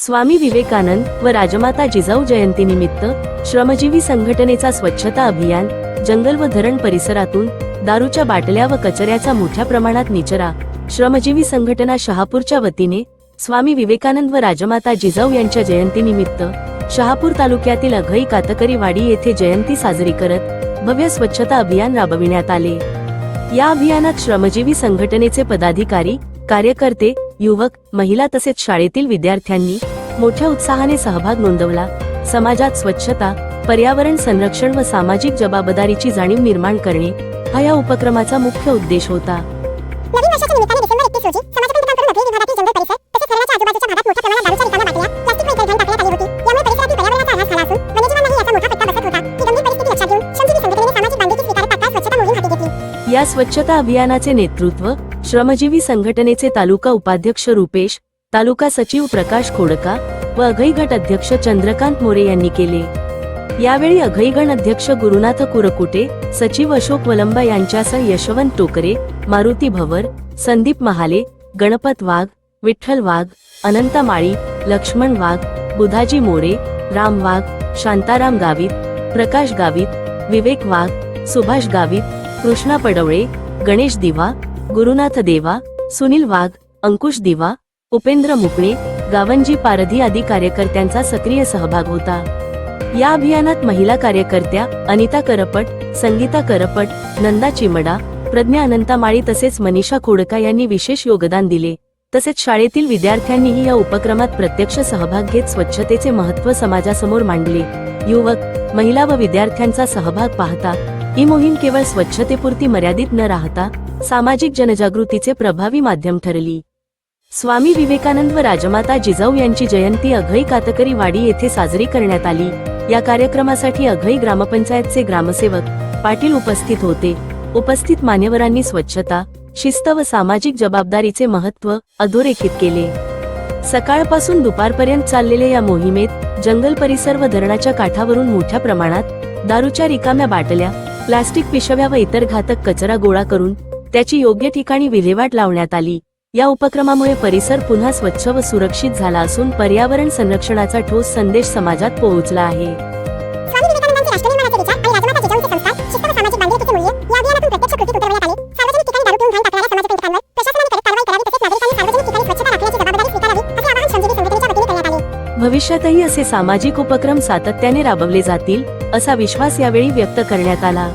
स्वामी विवेकानंद व राजमाता जिजाऊ जयंतीनिमित्त श्रमजीवी संघटनेचा स्वच्छता अभियान जंगल व धरण परिसरातून दारूच्या बाटल्या व कचऱ्याचा मोठ्या प्रमाणात निचरा श्रमजीवी संघटना शहापूरच्या वतीने स्वामी विवेकानंद व राजमाता जिजाऊ यांच्या जयंतीनिमित्त शहापूर तालुक्यातील अघई कातकरी वाडी येथे जयंती साजरी करत भव्य स्वच्छता अभियान राबविण्यात आले। या अभियानात श्रमजीवी संघटनेचे पदाधिकारी, कार्यकर्ते, युवक, महिला तसेच शाळेतील विद्यार्थ्यांनी मोठ्या उत्साहाने सहभाग नोंदवला। समाजात स्वच्छता, पर्यावरण संरक्षण व सामाजिक जबाबदारीची जाणीव निर्माण करणे हा या उपक्रमाचा मुख्य उद्देश होता। नवीन वर्षाच्या निमित्ताने डिसेंबर 31 रोजी समाजात काम करून अघई विभागातील जंगल परिसर तसेच घराच्या आजूबाजूच्या भागात मोठ्या प्रमाणात दारूच्या रिकाम्या बाटल्या, प्लास्टिक व इतर घाण टाकण्यात आली होती। यामुळे परिसरातील पर्यावरणाचा ऱ्हास झाला असून वन्यजीवांनाही याचा मोठा फटका बसत होता। ही गंभीर परिस्थिती लक्षात घेऊन श्रमजीवी संघटनेने सामाजिक बांधिलकी स्वीकारत तात्काळ स्वच्छता मोहीम हाती घेतली। या स्वच्छता अभियानाचे नेतृत्व श्रमजीवी संघटनेचे तालुका उपाध्यक्ष रुपेश, तालुका सचिव प्रकाश खोडका व अघई गट अध्यक्ष चंद्रकांत मोरे यांनी केले। यावेळी अघई गण अध्यक्ष गुरुनाथ कुरकुटे, सचिव अशोक वलंबा यांच्यासह यशवंत टोकरे, मारुती भवर, संदीप महाले, गणपत वाघ, विठ्ठल वाघ, अनंता माळी, लक्ष्मण वाघ, बुधाजी मोरे, राम वाघ, शांताराम गावित, प्रकाश गावित, विवेक वाघ, सुभाष गावित, कृष्णा पडवळे, गणेश दिवा, गुरुनाथ देवा, सुनील वाघ, अंकुश दिवा, उपेंद्र मुकणे, गावंजी पारधी आदी कार्यकर्त्यांचा सक्रिय सहभाग होता। या अभियानात महिला कार्यकर्त्या अनिता करपट, संगीता करपट, नंदा चिमडा, प्रज्ञा अनंतामाळी तसेच मनीषा खोडका यांनी विशेष योगदान दिले। तसेच शाळेतील विद्यार्थ्यांनीही या उपक्रमात प्रत्यक्ष सहभाग घेत स्वच्छतेचे महत्त्व समाजासमोर मांडले। युवक, महिला व विद्यार्थ्यांचा सहभाग पाहता ही मोहीम केवळ स्वच्छतेपुरती मर्यादित न राहता सामाजिक जनजागृतीचे प्रभावी माध्यम ठरली। स्वामी विवेकानंद व राजमाता जिजाऊ यांची जयंती अघई कातकरी वाडी येथे साजरी करण्यात आली। या कार्यक्रमासाठी अघई ग्रामपंचायतचे ग्रामसेवक पाटील उपस्थित होते। उपस्थित मान्यवरांनी स्वच्छता, शिस्त व सामाजिक जबाबदारीचे महत्त्व अधोरेखित केले। सकाळपासून दुपारपर्यंत चाललेल्या या मोहिमेत जंगल परिसर व धरणाच्या काठावरून मोठ्या प्रमाणात दारूच्या रिकाम्या बाटल्या, प्लास्टिक पिशव्या व इतर घातक कचरा गोळा करून त्याची योग्य ठिकाणी विल्हेवाट लावण्यात आली। या उपक्रमामुळे परिसर पुन्हा स्वच्छ व सुरक्षित झाला असून पर्यावरण संरक्षणाचा ठोस संदेश समाजात पोहोचला आहे। स्वामी विवेकानंदांचे राष्ट्रनिर्माणाचे विचार आणि राजमाता जिजाऊंचे संस्कार, शिस्त व सामाजिक बांधिलकीचे मूल्य या अभियानातून प्रत्यक्ष कृतीत उतरवण्यात आले। सार्वजनिक ठिकाणी दारू पिऊन घाण टाकणाऱ्या समाजकंटकांवर प्रशासनाने त्वरित कारवाई करावी तसेच नागरिकांनी सार्वजनिक ठिकाणी स्वच्छता राखण्याची जबाबदारी स्वीकारावी असे आवाहन श्रमजीवी संघटनेच्या वतीने करण्यात आले। भविष्यातही असे सामाजिक उपक्रम सातत्याने राबवले जातील असा विश्वास यावेळी व्यक्त करण्यात आला।